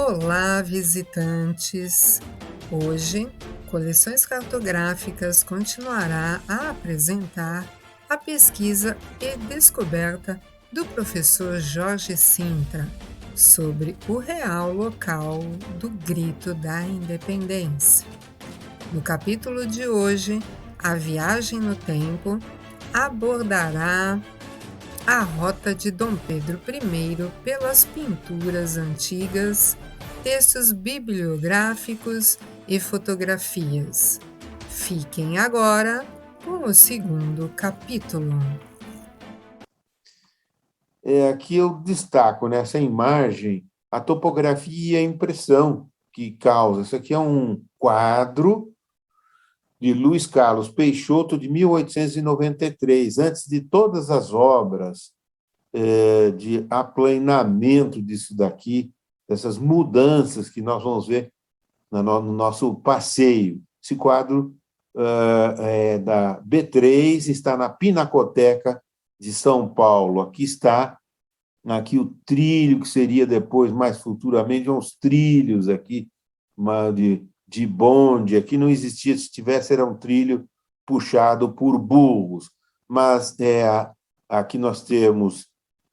Olá, visitantes! Hoje, Coleções Cartográficas continuará a apresentar a pesquisa e descoberta do professor Jorge Sintra sobre o real local do Grito da Independência. No capítulo de hoje, A Viagem no Tempo abordará a rota de Dom Pedro I pelas pinturas antigas, textos bibliográficos e fotografias. Fiquem agora com o segundo capítulo. Aqui eu destaco nessa imagem a topografia e a impressão que causa. Isso aqui é um quadro de Luiz Carlos Peixoto, de 1893, antes de todas as obras de aplanamento disso daqui, dessas mudanças que nós vamos ver no nosso passeio. Esse quadro é da B3, está na Pinacoteca de São Paulo. Aqui está aqui o trilho, que seria depois, mais futuramente, uns trilhos aqui de bonde. Aqui não existia, se tivesse, era um trilho puxado por burros. Mas aqui nós temos,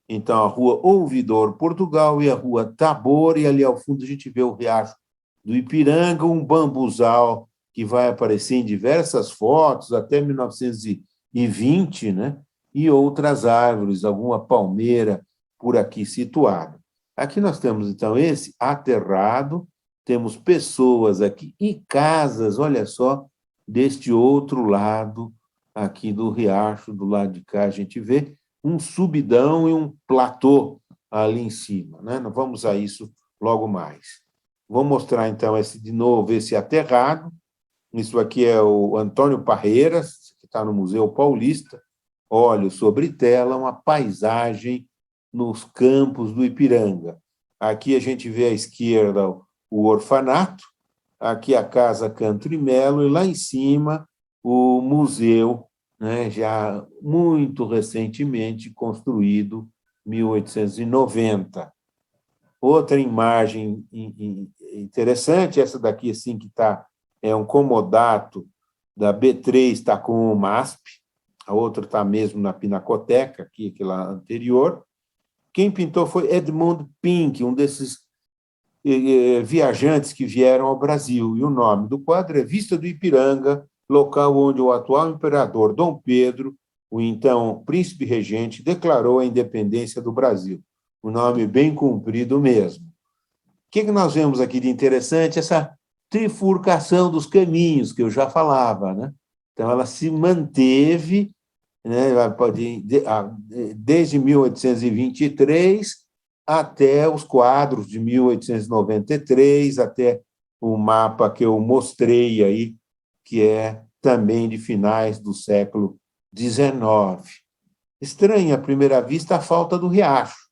então, a Rua Ouvidor, Portugal, e a Rua Tabor, e ali ao fundo a gente vê o Riacho do Ipiranga, um bambuzal que vai aparecer em diversas fotos, até 1920, né? E outras árvores, alguma palmeira por aqui situada. Aqui nós temos, então, esse aterrado, temos pessoas aqui e casas, olha só, deste outro lado aqui do riacho, do lado de cá, a gente vê um subidão e um platô ali em cima, né? Nós vamos a isso logo mais. Vou mostrar, então, de novo, esse aterrado. Isso aqui é o Antônio Parreiras, que está no Museu Paulista. Óleo sobre tela, uma paisagem nos campos do Ipiranga. Aqui a gente vê à esquerda o orfanato, aqui a Casa Canto e Melo, e lá em cima o museu, né, já muito recentemente construído, 1890. Outra imagem interessante, essa daqui assim que está, é um comodato da B3, está com o MASP, a outra está mesmo na Pinacoteca, aqui, aquela anterior. Quem pintou foi Edmund Pink, um desses viajantes que vieram ao Brasil. E o nome do quadro é Vista do Ipiranga, local onde o atual imperador Dom Pedro, o então príncipe regente, declarou a independência do Brasil. Um nome bem comprido mesmo. O que nós vemos aqui de interessante? Essa trifurcação dos caminhos, que eu já falava, né? Então, ela se manteve, né, desde 1823 até os quadros de 1893, até o mapa que eu mostrei aí, que é também de finais do século XIX. Estranha, à primeira vista, a falta do riacho,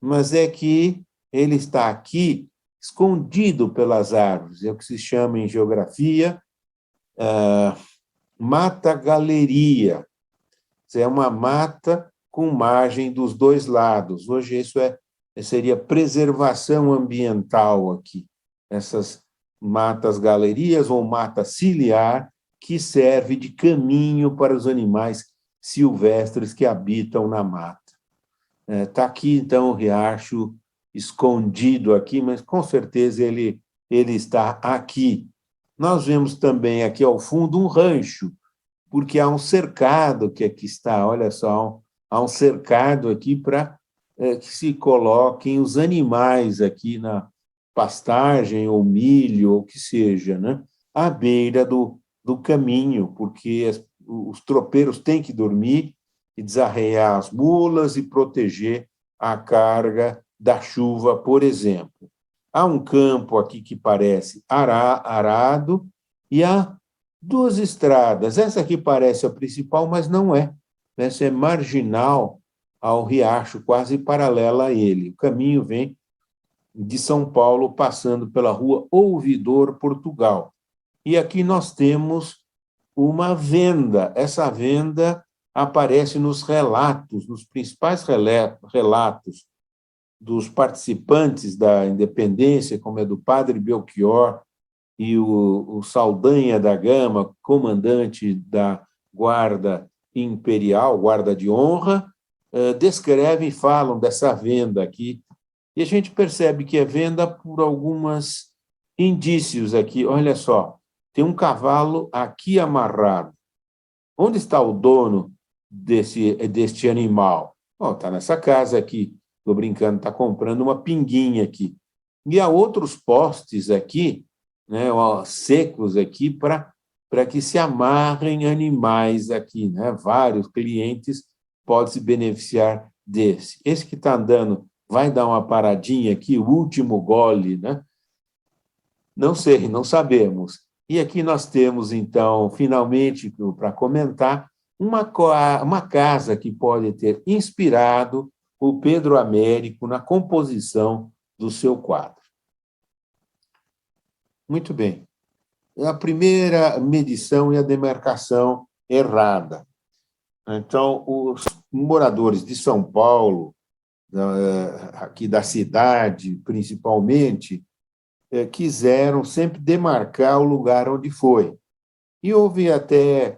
mas é que ele está aqui escondido pelas árvores, é o que se chama em geografia mata-galeria. É uma mata com margem dos dois lados. Hoje isso seria preservação ambiental aqui. Essas matas-galerias ou mata ciliar, que serve de caminho para os animais silvestres que habitam na mata. Está aqui, então, o riacho escondido aqui, mas com certeza ele está aqui. Nós vemos também aqui ao fundo um rancho, porque há um cercado que aqui está, olha só, há um cercado aqui para que se coloquem os animais aqui na pastagem, ou milho, ou o que seja, né? À beira do caminho, porque os tropeiros têm que dormir e desarrear as mulas e proteger a carga da chuva, por exemplo. Há um campo aqui que parece arado e há duas estradas. Essa aqui parece a principal, mas não é. Essa é marginal ao riacho, quase paralela a ele. O caminho vem de São Paulo, passando pela Rua Ouvidor, Portugal. E aqui nós temos uma venda. Essa venda aparece nos relatos, nos principais relatos dos participantes da independência, como é do padre Belchior e o Saldanha da Gama, comandante da Guarda Imperial, Guarda de Honra, descrevem e falam dessa venda aqui. E a gente percebe que é venda por alguns indícios aqui. Olha só, tem um cavalo aqui amarrado. Onde está o dono deste animal? Está nessa casa aqui. Estou brincando, está comprando uma pinguinha aqui. E há outros postes aqui, né, secos aqui, para que se amarrem animais aqui. Né? Vários clientes podem se beneficiar desse. Esse que está andando vai dar uma paradinha aqui, o último gole, né? Não sei, não sabemos. E aqui nós temos, então, finalmente, para comentar, uma casa que pode ter inspirado o Pedro Américo na composição do seu quadro. Muito bem. A primeira medição e a demarcação errada. Então, os moradores de São Paulo, aqui da cidade, principalmente, quiseram sempre demarcar o lugar onde foi. E houve até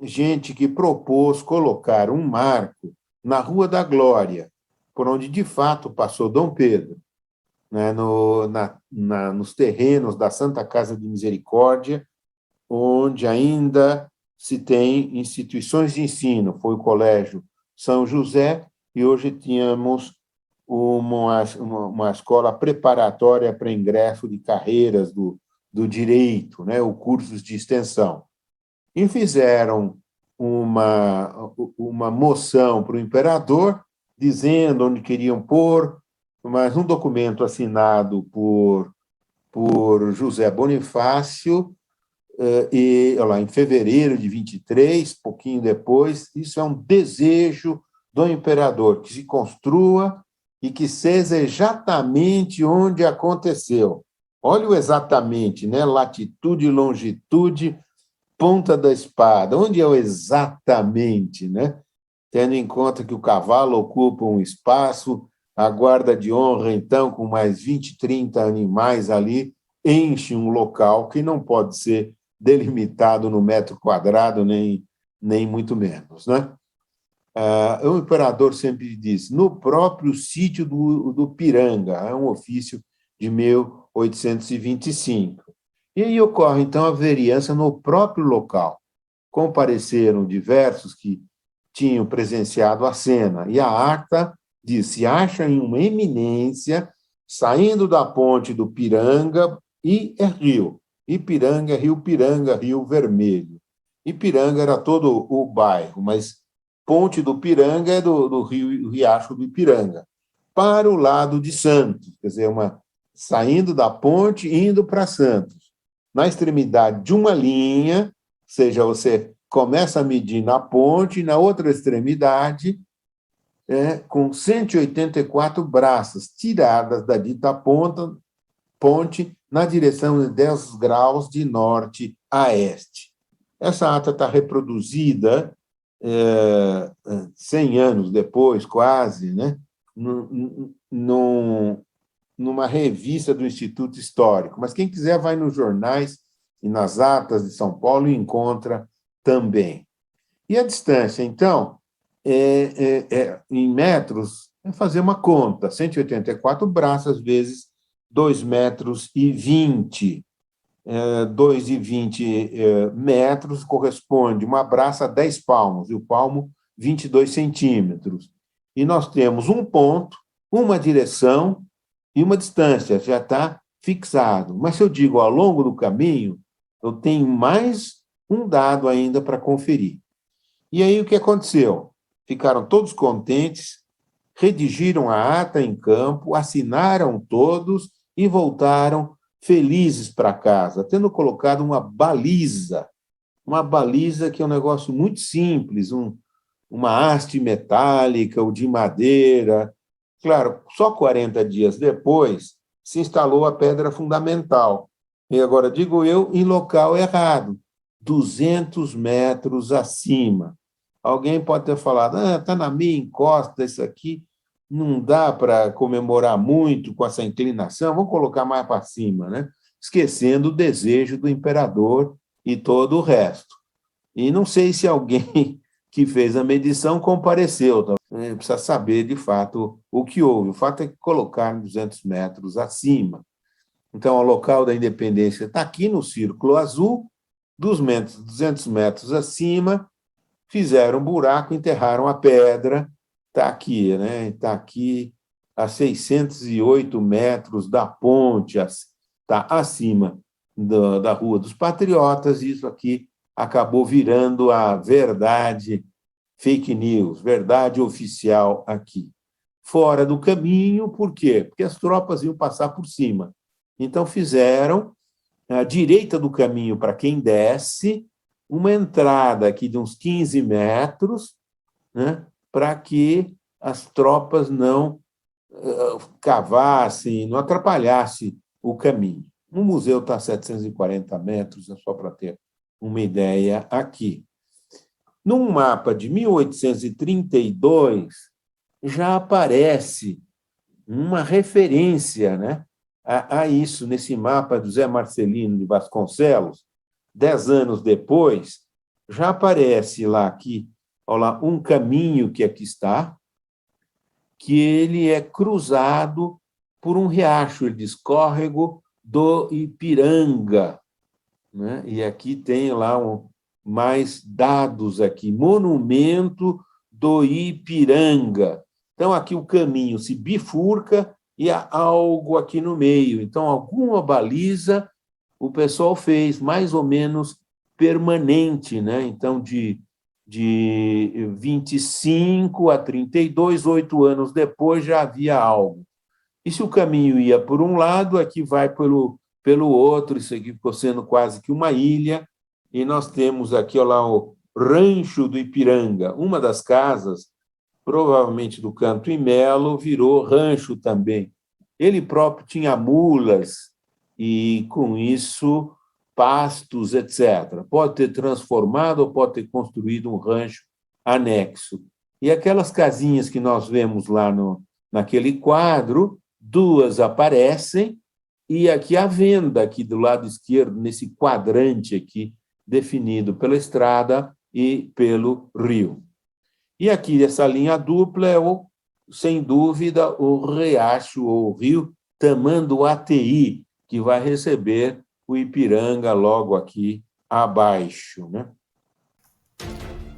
gente que propôs colocar um marco na Rua da Glória, por onde, de fato, passou Dom Pedro, né, nos terrenos da Santa Casa de Misericórdia, onde ainda se tem instituições de ensino. Foi o Colégio São José, e hoje tínhamos uma escola preparatória para ingresso de carreiras do direito, né, o cursos de extensão. E fizeram uma moção para o imperador, dizendo onde queriam pôr, mas um documento assinado por José Bonifácio, lá em fevereiro de 23, pouquinho depois, isso é um desejo do imperador, que se construa e que seja exatamente onde aconteceu. Olha o exatamente, né? Latitude, longitude, ponta da espada. Onde é o exatamente, né? Tendo em conta que o cavalo ocupa um espaço, a guarda de honra, então, com mais 20, 30 animais ali, enche um local que não pode ser delimitado no metro quadrado, nem muito menos, né? O imperador sempre diz, no próprio sítio do Piranga, é um ofício de 1825. E aí ocorre, então, a vereança no próprio local. Compareceram diversos que tinham presenciado a cena, e a ata diz, se acha em uma eminência, saindo da ponte do Piranga, e é rio. Ipiranga é Rio Piranga, Rio Vermelho. Ipiranga era todo o bairro, mas Ponte do Piranga é do rio Riacho do Ipiranga, para o lado de Santos, quer dizer, saindo da ponte e indo para Santos. Na extremidade de uma linha, ou seja, você começa a medir na ponte, e na outra extremidade, com 184 braças tiradas da dita ponte na direção de 10 graus de norte a este. Essa ata está reproduzida 100 anos depois, quase, né, numa revista do Instituto Histórico. Mas quem quiser vai nos jornais e nas atas de São Paulo e encontra também. E a distância, então, em metros, é fazer uma conta, 184 braças vezes 2,20 metros. 2,20 metros corresponde uma braça a 10 palmos, e o palmo 22 centímetros. E nós temos um ponto, uma direção e uma distância, já está fixado. Mas se eu digo ao longo do caminho, eu tenho mais um dado ainda para conferir. E aí o que aconteceu? Ficaram todos contentes, redigiram a ata em campo, assinaram todos e voltaram felizes para casa, tendo colocado uma baliza que é um negócio muito simples, uma haste metálica ou de madeira. Claro, só 40 dias depois se instalou a pedra fundamental. E agora, digo eu, em local errado, 200 metros acima. Alguém pode ter falado, está na minha encosta isso aqui. não dá para comemorar muito com essa inclinação, vamos colocar mais para cima, né? Esquecendo o desejo do imperador e todo o resto. E não sei se alguém que fez a medição compareceu, tá? Precisa saber de fato o que houve. O fato é que colocaram 200 metros acima. Então, o local da independência está aqui no Círculo Azul, 200 metros acima, fizeram um buraco, enterraram a pedra, está aqui, né? Está aqui a 608 metros da ponte, está acima da Rua dos Patriotas, e isso aqui acabou virando a verdade fake news, verdade oficial aqui. Fora do caminho, por quê? Porque as tropas iam passar por cima. Então, fizeram, à direita do caminho, para quem desce, uma entrada aqui de uns 15 metros, né, para que as tropas não cavassem, não atrapalhassem o caminho. O museu está a 740 metros, é só para ter uma ideia aqui. Num mapa de 1832, já aparece uma referência, né, a isso, nesse mapa do Zé Marcelino de Vasconcelos. 10 anos depois, já aparece lá aqui, olha lá, um caminho que aqui está, que ele é cruzado por um riacho, ele diz Córrego do Ipiranga, né? E aqui tem lá mais dados aqui, Monumento do Ipiranga. Então, aqui o caminho se bifurca e há algo aqui no meio. Então, alguma baliza o pessoal fez, mais ou menos permanente, né? Então, de 25 a 32, 8 anos depois, já havia algo. E se o caminho ia por um lado, aqui vai pelo outro, isso aqui ficou sendo quase que uma ilha, e nós temos aqui, olha lá, o Rancho do Ipiranga, uma das casas, provavelmente do Canto e Melo, virou rancho também. Ele próprio tinha mulas e, com isso, pastos, etc. Pode ter transformado ou pode ter construído um rancho anexo. E aquelas casinhas que nós vemos lá naquele quadro, duas aparecem, e aqui a venda, aqui do lado esquerdo, nesse quadrante aqui, definido pela estrada e pelo rio. E aqui, essa linha dupla é, sem dúvida, o riacho ou o rio Tamanduateí, que vai receber o Ipiranga logo aqui abaixo, né?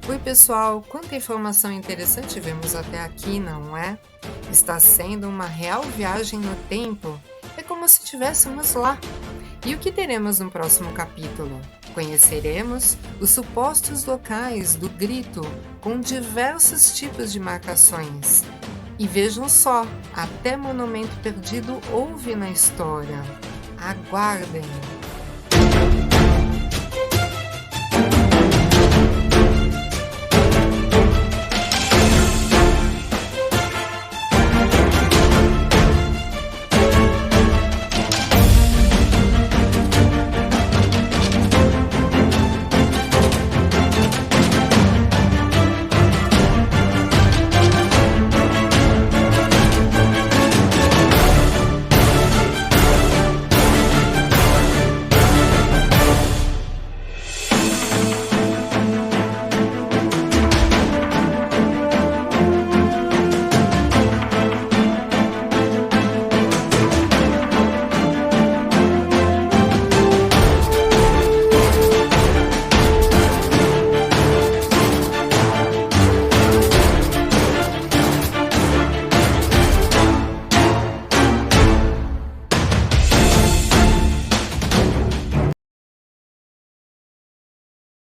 Oi, pessoal! Quanta informação interessante vemos até aqui, não é? Está sendo uma real viagem no tempo. É como se estivéssemos lá. E o que teremos no próximo capítulo? Conheceremos os supostos locais do grito com diversos tipos de marcações. E vejam só, até monumento perdido houve na história. Aguardem!